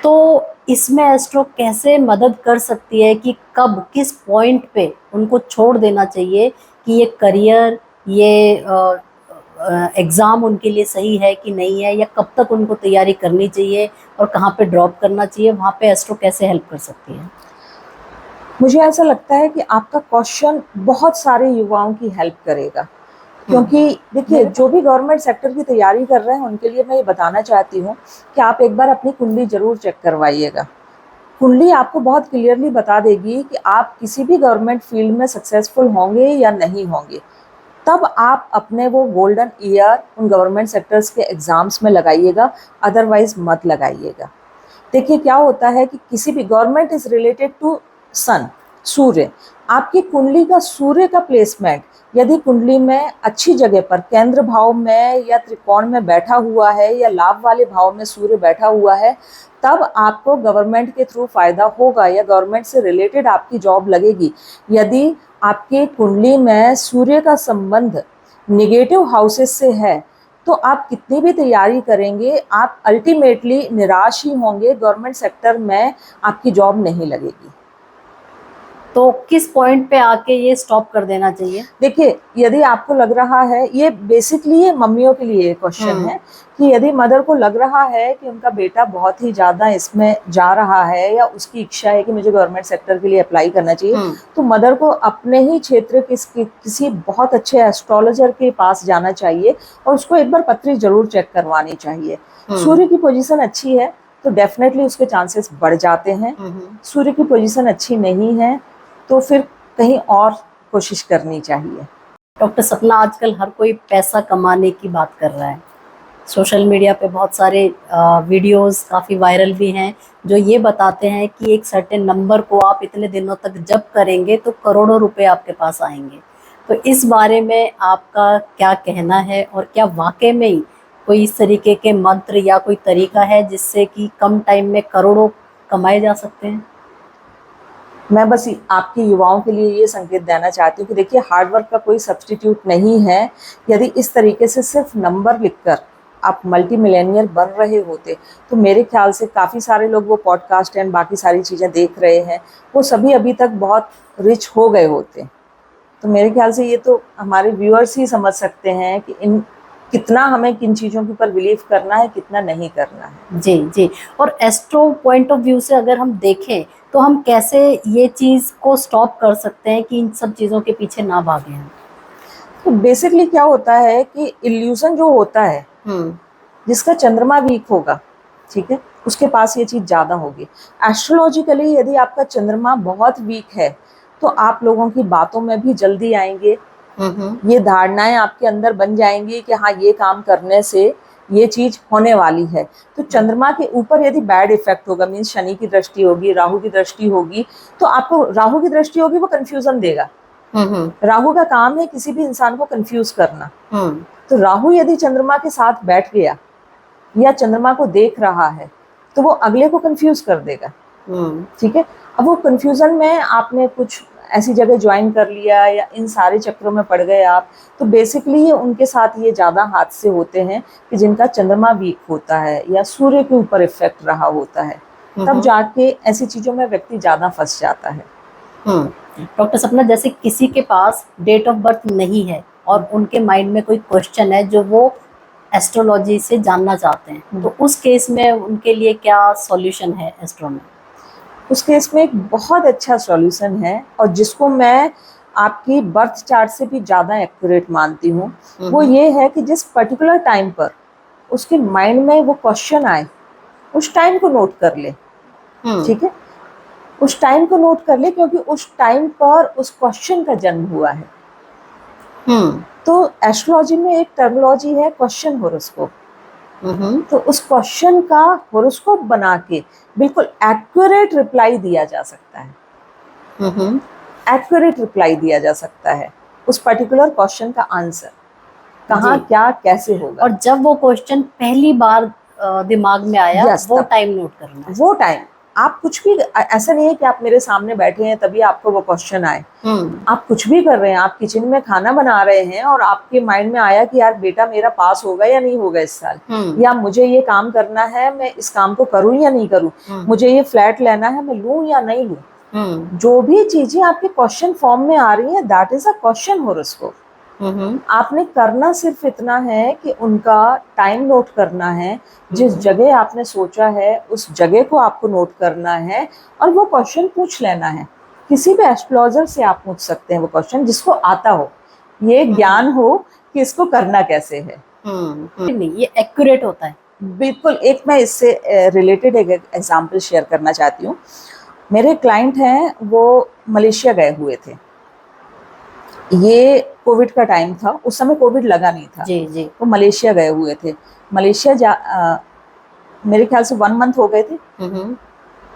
तो इसमें एस्ट्रो कैसे मदद कर सकती है कि कब, किस पॉइंट पे उनको छोड़ देना चाहिए कि ये करियर, ये एग्ज़ाम उनके लिए सही है कि नहीं है, या कब तक उनको तैयारी करनी चाहिए और कहाँ पे ड्रॉप करना चाहिए, वहाँ पे एस्ट्रो कैसे हेल्प कर सकती है? मुझे ऐसा लगता है कि आपका क्वेश्चन बहुत सारे युवाओं की हेल्प करेगा, क्योंकि देखिए जो भी गवर्नमेंट सेक्टर की तैयारी कर रहे हैं उनके लिए मैं ये बताना चाहती हूँ कि आप एक बार अपनी कुंडली जरूर चेक करवाइएगा। कुंडली आपको बहुत क्लियरली बता देगी कि आप किसी भी गवर्नमेंट फील्ड में सक्सेसफुल होंगे या नहीं होंगे। तब आप अपने वो गोल्डन ईयर उन गवर्नमेंट सेक्टर्स के एग्जाम्स में लगाइएगा, अदरवाइज मत लगाइएगा। देखिए क्या होता है कि किसी भी गवर्नमेंट इज रिलेटेड टू सन, सूर्य। आपकी कुंडली का सूर्य का प्लेसमेंट यदि कुंडली में अच्छी जगह पर केंद्र भाव में या त्रिकोण में बैठा हुआ है, या लाभ वाले भाव में सूर्य बैठा हुआ है, तब आपको गवर्नमेंट के थ्रू फायदा होगा या गवर्नमेंट से रिलेटेड आपकी जॉब लगेगी। यदि आपकी कुंडली में सूर्य का संबंध निगेटिव हाउसेस से है तो आप कितनी भी तैयारी करेंगे, आप अल्टीमेटली निराश ही होंगे, गवर्नमेंट सेक्टर में आपकी जॉब नहीं लगेगी। तो किस पॉइंट पे आके ये स्टॉप कर देना चाहिए? देखिए, यदि आपको लग रहा है, ये बेसिकली ये मम्मियों के लिए क्वेश्चन है कि यदि मदर को लग रहा है कि उनका बेटा बहुत ही ज़्यादा इसमें जा रहा है या उसकी इच्छा है कि मुझे गवर्नमेंट सेक्टर के लिए अप्लाई करना चाहिए, तो मदर को अपने ही क्षेत्र के किसी बहुत अच्छे एस्ट्रोलॉजर के पास जाना चाहिए और उसको एक बार पत्री जरूर चेक करवानी चाहिए। सूर्य की पोजीशन अच्छी है तो डेफिनेटली उसके चांसेस बढ़ जाते हैं। सूर्य की पोजीशन अच्छी नहीं है तो फिर कहीं और कोशिश करनी चाहिए। डॉक्टर सपना, आजकल हर कोई पैसा कमाने की बात कर रहा है। सोशल मीडिया पे बहुत सारे वीडियोस काफ़ी वायरल भी हैं जो ये बताते हैं कि एक सर्टेन नंबर को आप इतने दिनों तक जप करेंगे तो करोड़ों रुपए आपके पास आएंगे। तो इस बारे में आपका क्या कहना है और क्या वाकई में ही कोई इस तरीके के मंत्र या कोई तरीका है जिससे कि कम टाइम में करोड़ों कमाए जा सकते हैं? मैं बस आपके युवाओं के लिए ये संकेत देना चाहती हूँ कि देखिए, हार्डवर्क का कोई सब्स्टिट्यूट नहीं है। यदि इस तरीके से सिर्फ नंबर लिखकर आप मल्टी मिलेनियर बन रहे होते तो मेरे ख्याल से काफ़ी सारे लोग वो पॉडकास्ट एंड बाकी सारी चीज़ें देख रहे हैं, वो सभी अभी तक बहुत रिच हो गए होते। तो मेरे ख्याल से ये तो हमारे व्यूअर्स ही समझ सकते हैं कि कितना हमें किन चीज़ों के ऊपर बिलीव करना है, कितना नहीं करना है। जी जी। और एस्ट्रो पॉइंट ऑफ व्यू से अगर हम देखें तो हम कैसे ये चीज़ को स्टॉप कर सकते हैं कि इन सब चीज़ों के पीछे ना भागें हम? तो बेसिकली क्या होता है कि इल्यूजन जो होता है, जिसका चंद्रमा वीक होगा, ठीक है, उसके पास ये चीज़ ज़्यादा होगी। एस्ट्रोलॉजिकली यदि आपका चंद्रमा बहुत वीक है तो आप लोगों की बातों में भी जल्दी आएंगे, ये धारणाएं आपके अंदर बन जाएंगी कि हाँ, ये काम करने से ये चीज होने वाली है। तो चंद्रमा के ऊपर यदि बैड इफेक्ट होगा, मीन्स शनि की दृष्टि होगी, राहु की दृष्टि होगी, तो आपको राहु की दृष्टि होगी, वो कंफ्यूजन देगा। राहु का काम है किसी भी इंसान को कंफ्यूज करना। तो राहु यदि चंद्रमा के साथ बैठ गया या चंद्रमा को देख रहा है तो वो अगले को कंफ्यूज कर देगा। ठीक है, अब वो कंफ्यूजन में आपने कुछ ऐसी जगह ज्वाइन कर लिया या इन सारे चक्रों में पड़ गए आप, तो बेसिकली ये उनके साथ ये ज़्यादा हादसे होते हैं कि जिनका चंद्रमा वीक होता है या सूर्य के ऊपर इफेक्ट रहा होता है, तब जाके ऐसी चीज़ों में व्यक्ति ज़्यादा फंस जाता है। डॉक्टर सपना, जैसे किसी के पास डेट ऑफ बर्थ नहीं है और उनके माइंड में कोई क्वेश्चन है जो वो एस्ट्रोलॉजी से जानना चाहते हैं, तो उस केस में उनके लिए क्या सॉल्यूशन है एस्ट्रो में? उस केस में एक बहुत अच्छा सॉल्यूशन है और जिसको मैं आपकी बर्थ चार्ट से भी ज़्यादा एक्यूरेट मानती हूँ, वो ये है कि जिस पर्टिकुलर टाइम पर उसके माइंड में वो क्वेश्चन आए, उस टाइम को नोट कर ले। ठीक है, उस टाइम को नोट कर ले, क्योंकि उस टाइम पर उस क्वेश्चन का जन्म हुआ है। तो एस्ट्रोलॉजी में एक टर्मिनोलॉजी है क्वेश्चन होरोस्कोप। तो उस क्वेश्चन का होरोस्कोप बना के बिल्कुल एक्यूरेट रिप्लाई दिया जा सकता है। एक्यूरेट रिप्लाई दिया जा सकता है उस पर्टिकुलर क्वेश्चन का आंसर कहाँ क्या कैसे होगा। और जब वो क्वेश्चन पहली बार दिमाग में आया, वो टाइम नोट करना है। वो टाइम आप कुछ भी, ऐसा नहीं है कि आप मेरे सामने बैठे हैं तभी आपको वो क्वेश्चन आए। आप कुछ भी कर रहे हैं, आप किचन में खाना बना रहे हैं और आपके माइंड में आया कि यार बेटा मेरा पास होगा या नहीं होगा इस साल, या मुझे ये काम करना है, मैं इस काम को करूं या नहीं करूं, मुझे ये फ्लैट लेना है, मैं लूं या नहीं लूं। जो भी चीजें आपके क्वेश्चन फॉर्म में आ रही है, that is a question horoscope. आपने करना सिर्फ इतना है कि उनका टाइम नोट करना है, जिस जगह आपने सोचा है उस जगह को आपको नोट करना है और वो क्वेश्चन पूछ लेना है। किसी भी एस्ट्रोलॉजर से आप पूछ सकते हैं वो क्वेश्चन, जिसको आता हो, ये ज्ञान हो कि इसको करना कैसे है। नहीं, ये एक्यूरेट होता है बिल्कुल। एक मैं इससे रिलेटेड एक एग्जाम्पल शेयर करना चाहती हूँ। मेरे क्लाइंट हैं, वो मलेशिया गए हुए थे। ये कोविड का टाइम था, उस समय कोविड लगा नहीं था। जी जी। वो मलेशिया गए हुए थे। मलेशिया मेरे ख्याल से 1 मंथ हो गए थे।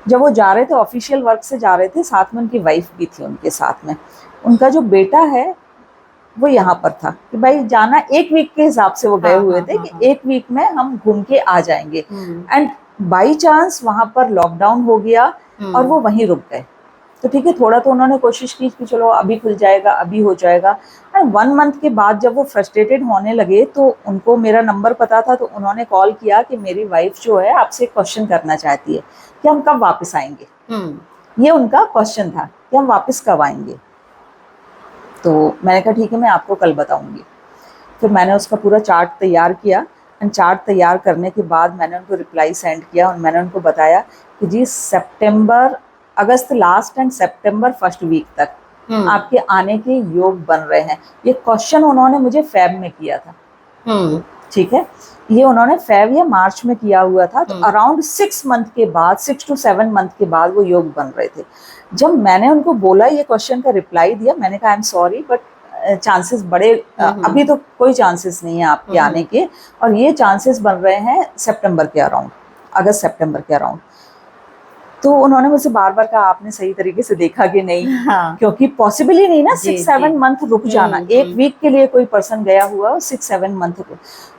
जब वो जा रहे थे, ऑफिशियल वर्क से जा रहे थे, साथ में उनकी वाइफ भी थी उनके साथ में। उनका जो बेटा है वो यहाँ पर था कि भाई जाना 1 वीक के हिसाब से वो गए हुए थे कि 1 वीक में हम घूम के आ जाएंगे। एंड बाई चांस वहां पर लॉकडाउन हो गया और वो वहीं रुक गए। तो ठीक है, थोड़ा तो उन्होंने कोशिश की कि चलो अभी खुल जाएगा, अभी हो जाएगा। एंड 1 मंथ के बाद जब वो फ्रस्ट्रेटेड होने लगे तो उनको मेरा नंबर पता था, तो उन्होंने कॉल किया कि मेरी वाइफ जो है आपसे क्वेश्चन करना चाहती है कि हम कब वापस आएंगे। ये उनका क्वेश्चन था कि कि हम वापस कब आएंगे। तो मैंने कहा ठीक है, मैं आपको कल बताऊंगी। फिर मैंने उसका पूरा चार्ट तैयार किया एंड चार्ट तैयार करने के बाद मैंने उनको रिप्लाई सेंड किया और मैंने उनको बताया कि जी अगस्त लास्ट एंड सितंबर फर्स्ट वीक तक आपके आने के योग बन रहे हैं। ये क्वेश्चन उन्होंने मुझे फेब में किया था, ठीक है, ये उन्होंने फेब या मार्च में किया हुआ था। तो अराउंड 6 मंथ के बाद, 6 to 7 मंथ के बाद वो योग बन रहे थे। जब मैंने उनको बोला, ये क्वेश्चन का रिप्लाई दिया, मैंने कहा I am sorry but chances बड़े अभी तो कोई चांसेस नहीं है आपके आने के, और ये चांसेस बन रहे हैं सितंबर के अराउंड, अगस्त सितंबर के अराउंड। तो उन्होंने मुझसे बार बार कहा आपने सही तरीके से देखा कि नहीं, हाँ। क्योंकि पॉसिबल ही नहीं ना 6-7 मंथ रुक जाना। एक वीक के लिए कोई पर्सन गया हुआ 6-7 मंथ को।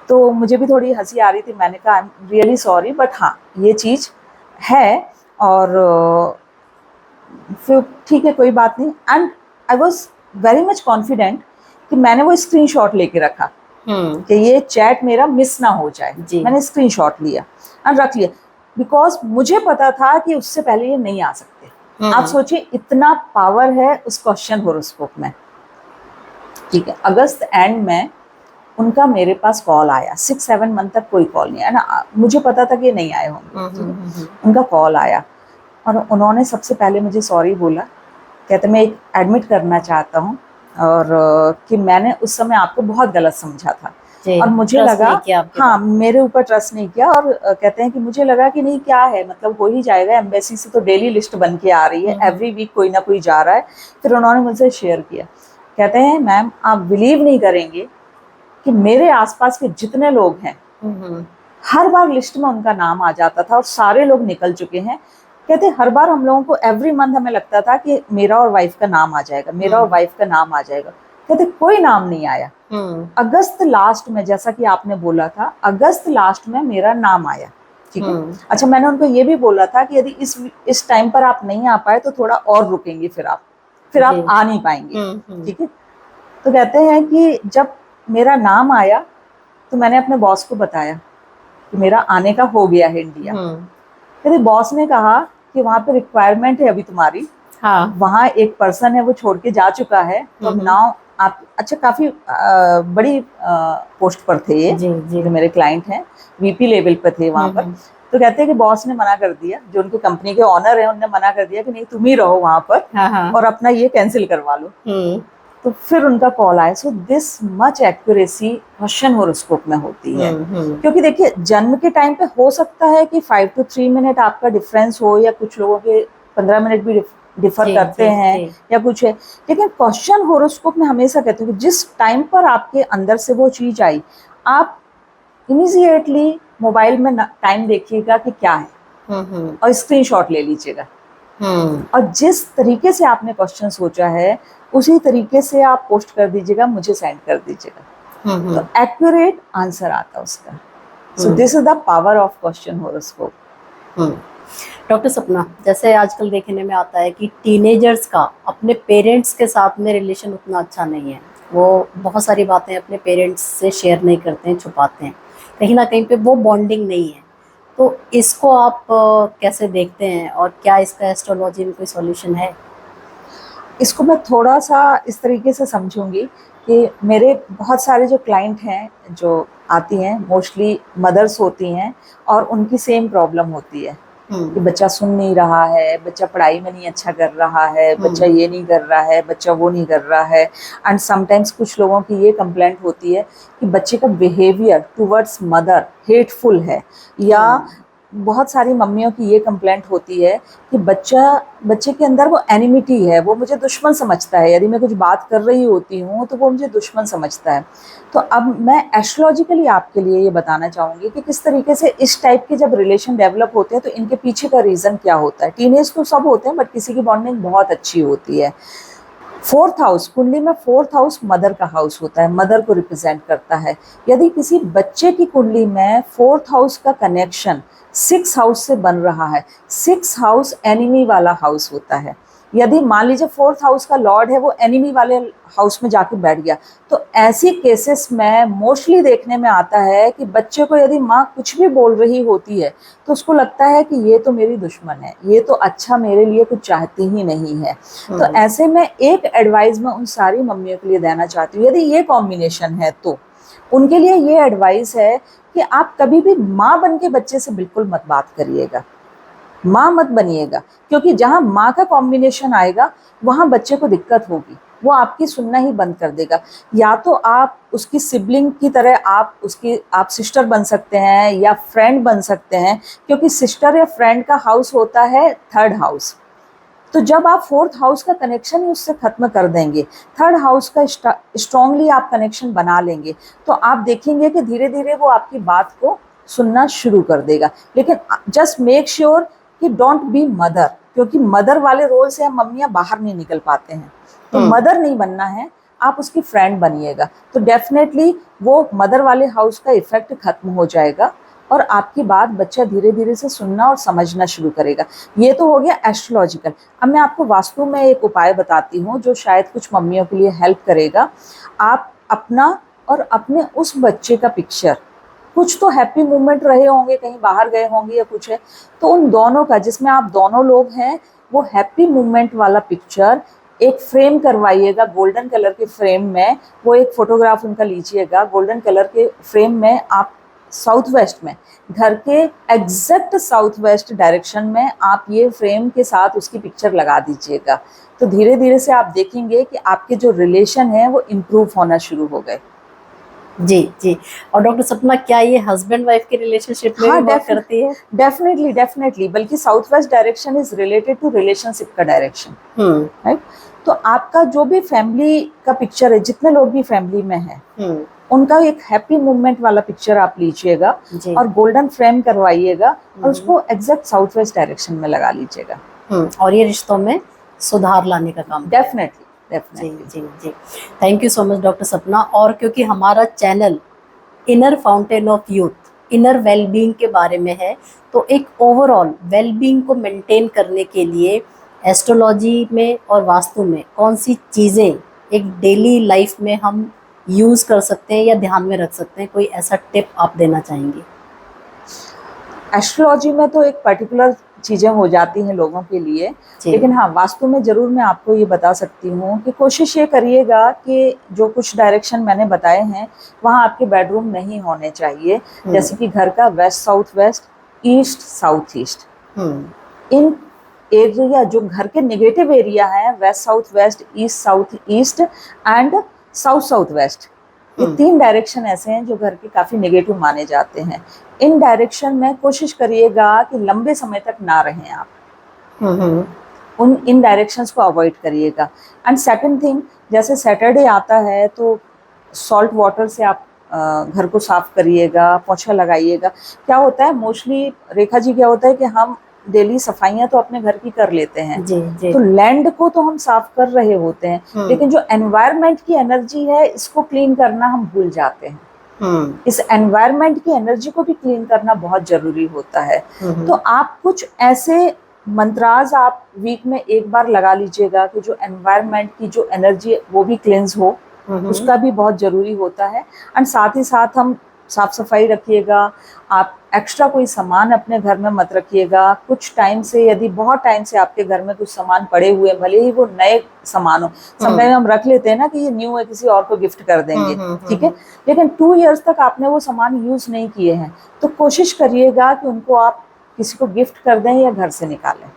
तो मुझे भी थोड़ी हंसी आ रही थी। मैंने कहा I am really sorry but हाँ ये चीज़ है, और फिर ठीक है कोई बात नहीं। And I was very much confident कि मैंने वो स्क्रीनशॉट लेके रखा कि ये चैट मेरा मिस ना हो जाए। मैंने स्क्रीनशॉट लिया एंड रख लिया, बिकॉज मुझे पता था कि उससे पहले ये नहीं आ सकते। आप सोचिए इतना पावर है उस क्वेश्चन होरोस्कोप में, ठीक है। अगस्त एंड में उनका मेरे पास कॉल आया, 6-7 मंथ तक कोई कॉल नहीं आया ना, मुझे पता था कि ये नहीं आए होंगे। उनका कॉल आया और उन्होंने सबसे पहले मुझे सॉरी बोला। कहते मैं एक एडमिट करना चाहता हूँ और कि मैंने उस समय आपको बहुत गलत समझा था और मुझे लगा हाँ मेरे ऊपर ट्रस्ट नहीं किया। और कहते हैं कि मुझे लगा कि नहीं क्या है, मतलब हो ही जाएगा, एम्बेसी से तो डेली लिस्ट बन के आ रही है, एवरी वीक कोई ना कोई जा रहा है। फिर उन्होंने मुझसे शेयर किया, कहते हैं मैम आप बिलीव नहीं करेंगे कि मेरे आसपास के जितने लोग हैं हर बार लिस्ट में उनका नाम आ जाता था और सारे लोग निकल चुके हैं। कहते हर बार हम लोगों को एवरी मंथ हमें लगता था कि मेरा और वाइफ का नाम आ जाएगा, मेरा और वाइफ का नाम आ जाएगा। कहते कोई नाम नहीं आया। अगस्त लास्ट में, जैसा कि आपने बोला था, अगस्त लास्ट में मेरा नाम आया, ठीक है। अच्छा मैंने उनको ये भी बोला था कि यदि इस टाइम पर आप नहीं आ पाए तो थोड़ा और रुकेंगे, फिर आप आ नहीं पाएंगे, ठीक है। तो कहते हैं कि जब मेरा नाम आया तो मैंने अपने बॉस को बताया कि मेरा आने का हो गया है इंडिया। कहते बॉस ने कहा कि वहाँ पे रिक्वायरमेंट है अभी तुम्हारी, हाँ। वहाँ एक पर्सन है वो छोड़ के जा चुका है, तो नाउ आप अच्छा काफी बड़ी पोस्ट पर थे ये जो मेरे क्लाइंट हैं, वीपी लेवल पे थे वहाँ पर। तो कहते हैं कि बॉस ने मना कर दिया, जो उनकी कंपनी के ऑनर है उन्होंने मना कर दिया कि नहीं तुम ही रहो वहाँ पर, हाँ। और अपना ये कैंसिल करवा लो। तो फिर उनका कॉल आया। So this much accuracy question horoscope में होती है, क्योंकि देखिए जन्म के टाइम पे हो सकता है कि 5 to 3 मिनट आपका डिफरेंस हो, या कुछ लोगों के 15 मिनट भी डिफर करते हैं या कुछ है, लेकिन क्वेश्चन होरोस्कोप में हमेशा कहते हैं कि जिस टाइम पर आपके अंदर से वो चीज आई, आप इमीडिएटली मोबाइल में टाइम देखिएगा कि क्या है और स्क्रीनशॉट ले लीजिएगा, और जिस तरीके से आपने क्वेश्चन सोचा है उसी तरीके से आप पोस्ट कर दीजिएगा, मुझे सेंड कर दीजिएगा, तो एक्यूरेट आंसर आता है उसका। So this is the power of question horoscope. Doctor सपना, जैसे आजकल देखने में आता है कि टीनेजर्स का अपने पेरेंट्स के साथ में रिलेशन उतना अच्छा नहीं है, वो बहुत सारी बातें अपने पेरेंट्स से शेयर नहीं करते हैं, छुपाते हैं, कहीं ना कहीं पे वो बॉन्डिंग नहीं है। तो इसको आप कैसे देखते हैं और क्या इसका एस्ट्रोलॉजी में कोई सॉल्यूशन है? इसको मैं थोड़ा सा इस तरीके से समझूंगी कि मेरे बहुत सारे जो क्लाइंट हैं जो आती हैं मोस्टली मदर्स होती हैं और उनकी सेम प्रॉब्लम होती है कि बच्चा सुन नहीं रहा है, बच्चा पढ़ाई में नहीं अच्छा कर रहा है, बच्चा ये नहीं कर रहा है, बच्चा वो नहीं कर रहा है। एंड समटाइम्स कुछ लोगों की ये कंप्लेंट होती है कि बच्चे का बिहेवियर टुवर्ड्स मदर हेटफुल है, या बहुत सारी मम्मियों की ये कंप्लेंट होती है कि बच्चे के अंदर वो एनिमिटी है, वो मुझे दुश्मन समझता है, यदि मैं कुछ बात कर रही होती हूँ तो वो मुझे दुश्मन समझता है। तो अब मैं एस्ट्रोलॉजिकली आपके लिए ये बताना चाहूँगी कि किस तरीके से इस टाइप के जब रिलेशन डेवलप होते हैं तो इनके पीछे का रीज़न क्या होता है। टीनेज तो सब होते हैं बट किसी की बॉन्डिंग बहुत अच्छी होती है। 4th हाउस, कुंडली में 4th हाउस मदर का हाउस होता है, मदर को रिप्रेजेंट करता है। यदि किसी बच्चे की कुंडली में 4th हाउस का कनेक्शन 6th हाउस से बन रहा है, 6th हाउस एनिमी वाला हाउस होता है, यदि मान लीजिए फोर्थ हाउस का लॉर्ड है वो एनिमी वाले हाउस में जाके बैठ गया, तो ऐसी केसेस में मोस्टली देखने में आता है कि बच्चे को यदि माँ कुछ भी बोल रही होती है तो उसको लगता है कि ये तो मेरी दुश्मन है, ये तो अच्छा मेरे लिए कुछ चाहती ही नहीं है। तो ऐसे में एक एडवाइस मैं उन सारी मम्मियों के लिए देना चाहती हूँ, यदि ये कॉम्बिनेशन है तो उनके लिए ये एडवाइस है कि आप कभी भी माँ बन के बच्चे से बिल्कुल मत बात करिएगा, माँ मत बनिएगा, क्योंकि जहां माँ का कॉम्बिनेशन आएगा वहां बच्चे को दिक्कत होगी, वो आपकी सुनना ही बंद कर देगा। या तो आप उसकी सिबलिंग की तरह आप सिस्टर बन सकते हैं या फ्रेंड बन सकते हैं, क्योंकि सिस्टर या फ्रेंड का हाउस होता है थर्ड हाउस। तो जब आप फोर्थ हाउस का कनेक्शन ही उससे खत्म कर देंगे, थर्ड हाउस का स्ट्रांगली आप कनेक्शन बना लेंगे, तो आप देखेंगे कि धीरे धीरे वो आपकी बात को सुनना शुरू कर देगा। लेकिन जस्ट मेक श्योर कि डोंट बी मदर, क्योंकि मदर वाले रोल से हम मम्मियाँ बाहर नहीं निकल पाते हैं। तो मदर नहीं बनना है, आप उसकी फ्रेंड बनिएगा, तो डेफिनेटली वो मदर वाले हाउस का इफेक्ट खत्म हो जाएगा और आपकी बात बच्चा धीरे धीरे से सुनना और समझना शुरू करेगा। ये तो हो गया एस्ट्रोलॉजिकल। अब मैं आपको वास्तु में एक उपाय बताती हूँ जो शायद कुछ मम्मियों के लिए हेल्प करेगा। आप अपना और अपने उस बच्चे का पिक्चर, कुछ तो हैप्पी मोमेंट रहे होंगे, कहीं बाहर गए होंगे या कुछ है, तो उन दोनों का, जिसमें आप दोनों लोग हैं, वो हैप्पी मोमेंट वाला पिक्चर एक फ्रेम करवाइएगा गोल्डन कलर के फ्रेम में। वो एक फोटोग्राफ उनका लीजिएगा गोल्डन कलर के फ्रेम में, आप साउथ वेस्ट में, घर के एग्जैक्ट साउथ वेस्ट डायरेक्शन में आप ये फ्रेम के साथ उसकी पिक्चर लगा दीजिएगा। तो धीरे धीरे से आप देखेंगे कि आपके जो रिलेशन है वो इम्प्रूव होना शुरू हो गए। जी जी। और डॉक्टर सपना, क्या ये हस्बैंड वाइफ के रिलेशनशिप में भी वर्क करती है? डेफिनेटली डेफिनेटली, बल्कि south west direction is related to relationship का डायरेक्शन, राइट। तो आपका जो भी फैमिली का पिक्चर है, जितने लोग भी फैमिली में हैं, उनका एक हैप्पी मूवमेंट वाला पिक्चर आप लीजिएगा और गोल्डन फ्रेम करवाइएगा और उसको एग्जैक्ट साउथ वेस्ट डायरेक्शन में लगा लीजिएगा। और ये रिश्तों में सुधार लाने का काम। डेफिनेटली। जी जी जी। Thank you so much doctor Sapna. और क्योंकि हमारा channel inner fountain of youth, inner wellbeing के बारे में है, तो एक ओवरऑल वेलबींग को मेंटेन करने के लिए एस्ट्रोलॉजी में और वास्तु में कौन सी चीज़ें एक डेली लाइफ में हम यूज़ कर सकते हैं या ध्यान में रख सकते हैं, कोई ऐसा टिप आप देना चाहेंगे? एस्ट्रोलॉजी में तो एक पर्टिकुलर चीज़ें हो जाती हैं लोगों के लिए, लेकिन हाँ, वास्तु में ज़रूर मैं आपको ये बता सकती हूँ कि कोशिश ये करिएगा कि जो कुछ डायरेक्शन मैंने बताए हैं वहाँ आपके बेडरूम नहीं होने चाहिए। जैसे कि घर का west south west, east south east, इन एरिया जो घर के नेगेटिव एरिया है, west south west, east south east and south south west, ये तीन डायरेक्शन ऐसे हैं जो घर के काफ़ी नेगेटिव माने जाते हैं। इन डायरेक्शन में कोशिश करिएगा कि लंबे समय तक ना रहें आप, इन डायरेक्शंस को अवॉइड करिएगा। एंड सेकंड थिंग, जैसे सैटरडे आता है तो सॉल्ट वाटर से आप घर को साफ करिएगा, पोछा लगाइएगा। क्या होता है मोस्टली रेखा जी, क्या होता है कि हम डेली सफाइयाँ तो अपने घर की कर लेते हैं, जी। तो लैंड को तो हम साफ कर रहे होते हैं, लेकिन जो एनवायरनमेंट की एनर्जी है इसको क्लीन करना हम भूल जाते हैं। इस एनवायरनमेंट की एनर्जी को भी क्लीन करना बहुत जरूरी होता है। तो आप कुछ ऐसे मंत्राज आप वीक में एक बार लगा लीजिएगा कि जो एनवायरनमेंट की जो एनर्जी वो भी क्लींस हो, उसका भी बहुत जरूरी होता है। एंड साथ ही साथ हम साफ सफाई रखिएगा। आप एक्स्ट्रा कोई सामान अपने घर में मत रखिएगा। कुछ टाइम से, यदि बहुत टाइम से आपके घर में कुछ सामान पड़े हुए, भले ही वो नए सामान हो, समटाइम हम रख लेते हैं ना कि ये न्यू है, किसी और को गिफ्ट कर देंगे, ठीक है, लेकिन 2 इयर्स तक आपने वो सामान यूज नहीं किए हैं, तो कोशिश करिएगा कि उनको आप किसी को गिफ्ट कर दें या घर से निकालें।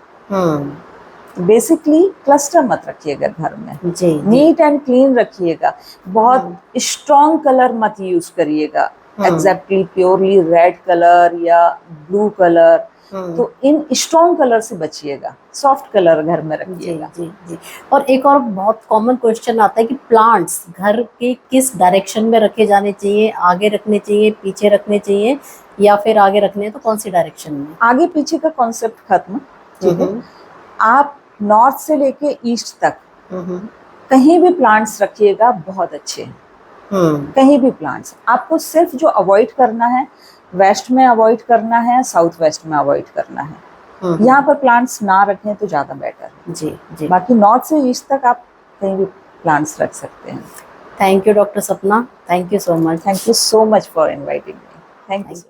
बेसिकली क्लस्टर मत रखिएगा घर में, नीट एंड क्लीन रखिएगा। बहुत स्ट्रॉन्ग कलर मत यूज करिएगा, एग्जैक्टली प्योरली रेड कलर या ब्लू कलर, तो इन स्ट्रॉन्ग कलर से बचिएगा, सॉफ्ट कलर घर में रखिएगा। जी जी। और एक और बहुत कॉमन क्वेश्चन आता है कि प्लांट्स घर के किस डायरेक्शन में रखे जाने चाहिए? आगे रखने चाहिए, पीछे रखने चाहिए, या फिर आगे रखने हैं तो कौन सी डायरेक्शन में? आगे पीछे का कॉन्सेप्ट खत्म, ठीक है। आप नॉर्थ से लेके ईस्ट तक कहीं भी प्लांट्स रखिएगा, बहुत अच्छे हैं। कहीं भी प्लांट्स, आपको सिर्फ जो अवॉइड करना है, वेस्ट में अवॉइड करना है, साउथ वेस्ट में अवॉइड करना है। यहाँ पर प्लांट्स ना रखें तो ज्यादा बेटर। जी जी। बाकी नॉर्थ से ईस्ट तक आप कहीं भी प्लांट्स रख सकते हैं। थैंक यू डॉक्टर सपना, thank you so much. Thank you so much for inviting me. Thank you.